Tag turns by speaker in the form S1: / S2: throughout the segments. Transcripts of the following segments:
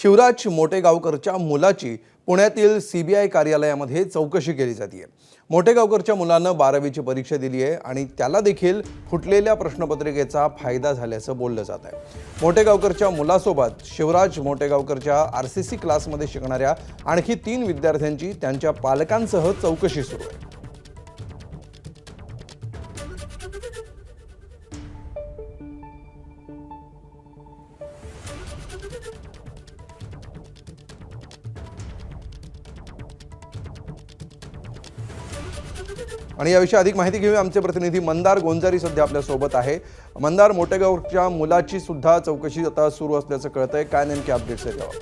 S1: शिवराज मोटेगावकरच्या मुलाची पुण्यातील सीबीआय कार्यालयामध्ये चौकशी केली जाते। मोटेगावकरच्या मुलानं 12वीची परीक्षा दिली आहे आणि त्याला देखील फुटलेल्या प्रश्नपत्रिकेचा फायदा झाल्याचं बोललं जात आहे। मोटेगावकरच्या मुलासोबत शिवराज मोटेगावकरच्या आरसीसी क्लासमध्ये शिकणाऱ्या आणखी 3 विद्यार्थ्यांची त्यांच्या पालकांसह चौकशी सुरू आहे। आणि याविषयी अधिक माहिती घेऊया आमचे प्रतिनिधी मंदार गोंजारी सध्या आपल्या सोबत आहे। मंदार, मोटेगावच्या मुलाची सुद्धा चौकशी आता सुरू असल्याचं कळतंय, काय नेमके अपडेट्स आहेत यावर?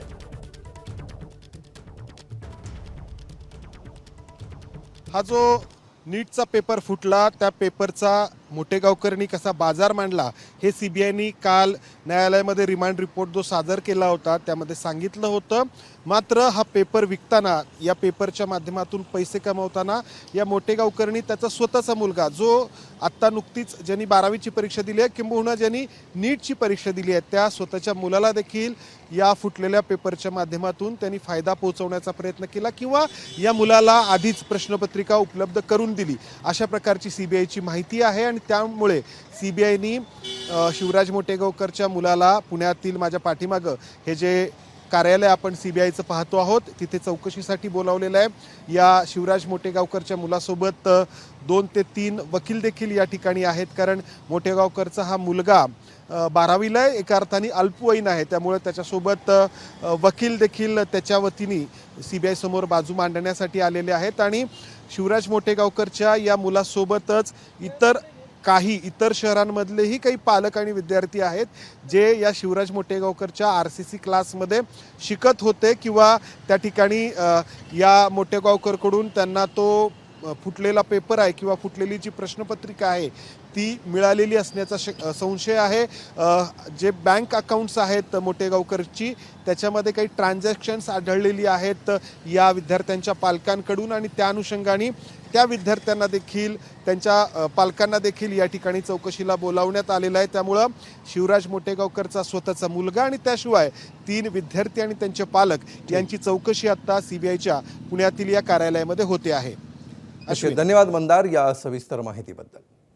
S2: हा जो नीटचा पेपर फुटला त्या पेपरचा मोटेगावकरांनी कसा बाजार मांडला हे सीबीआयनी काल न्यायालयामध्ये रिमांड रिपोर्ट जो सादर केला होता त्यामध्ये सांगितलं होतं। मात्र हा पेपर विकताना, या पेपरच्या माध्यमातून पैसे कमवताना या मोटेगावकरांनी त्याचा स्वतःचा मुलगा, जो आत्ता नुकतीच ज्यांनी 12वीची परीक्षा दिली आहे किंबहुना ज्यांनी नीटची परीक्षा दिली आहे, त्या स्वतःच्या मुलाला देखील या फुटलेल्या पेपरच्या माध्यमातून त्यांनी फायदा पोहोचवण्याचा प्रयत्न केला किंवा या मुलाला आधीच प्रश्नपत्रिका उपलब्ध करून दिली, अशा प्रकारची सीबीआयची माहिती आहे। आणि त्यामुळे सीबीआयनी शिवराज मोटेगावकरच्या मुलाला पुण्यातील, माझ्या पाठीमागं हे जे कार्यालय आपण सीबीआयचं पाहतो आहोत, तिथे चौकशीसाठी बोलावलेलं आहे। या शिवराज मोटेगावकरच्या मुलासोबत 2 ते 3 वकील देखील या ठिकाणी आहेत, कारण मोटेगावकरचा हा मुलगा 12वीला आहे, एका अर्थाने अल्पवयीन आहे, त्यामुळे त्याच्यासोबत वकील देखील त्याच्या वतीने सीबीआय समोर बाजू मांडण्यासाठी आलेले आहेत। आणि शिवराज मोटेगावकरच्या या मुलासोबतच काही इतर शहरांमधलेही काही पालक आणि विद्यार्थी आहेत, जे या शिवराज मोटेगावकरच्या आरसीसी क्लासमध्ये शिकत होते किंवा त्या ठिकाणी या मोटेगावकरकडून त्यांना तो फुटलेला पेपर आहे किंवा फुटलेली जी प्रश्नपत्रिका आहे ती मिळालेली असण्याचा संशय आहे। जे बँक अकाउंट्स आहेत मोटेगावकरची, त्याच्यामध्ये काही ट्रान्झॅक्शन्स आढळलेली आहेत या विद्यार्थ्यांच्या पालकांकडून, आणि त्या अनुषंगाने त्या विद्यार्थ्यांना देखील, त्यांच्या पालकांना देखील या ठिकाणी चौकशीला बोलावण्यात आलेलं आहे। त्यामुळं शिवराज मोटेगावकरचा स्वतःचा मुलगा आणि त्याशिवाय 3 विद्यार्थी आणि त्यांचे पालक यांची चौकशी आता सीबीआयच्या पुण्यातील या कार्यालयामध्ये होते आहे।
S1: धन्यवाद मंदार या सविस्तर माहितीबद्दल।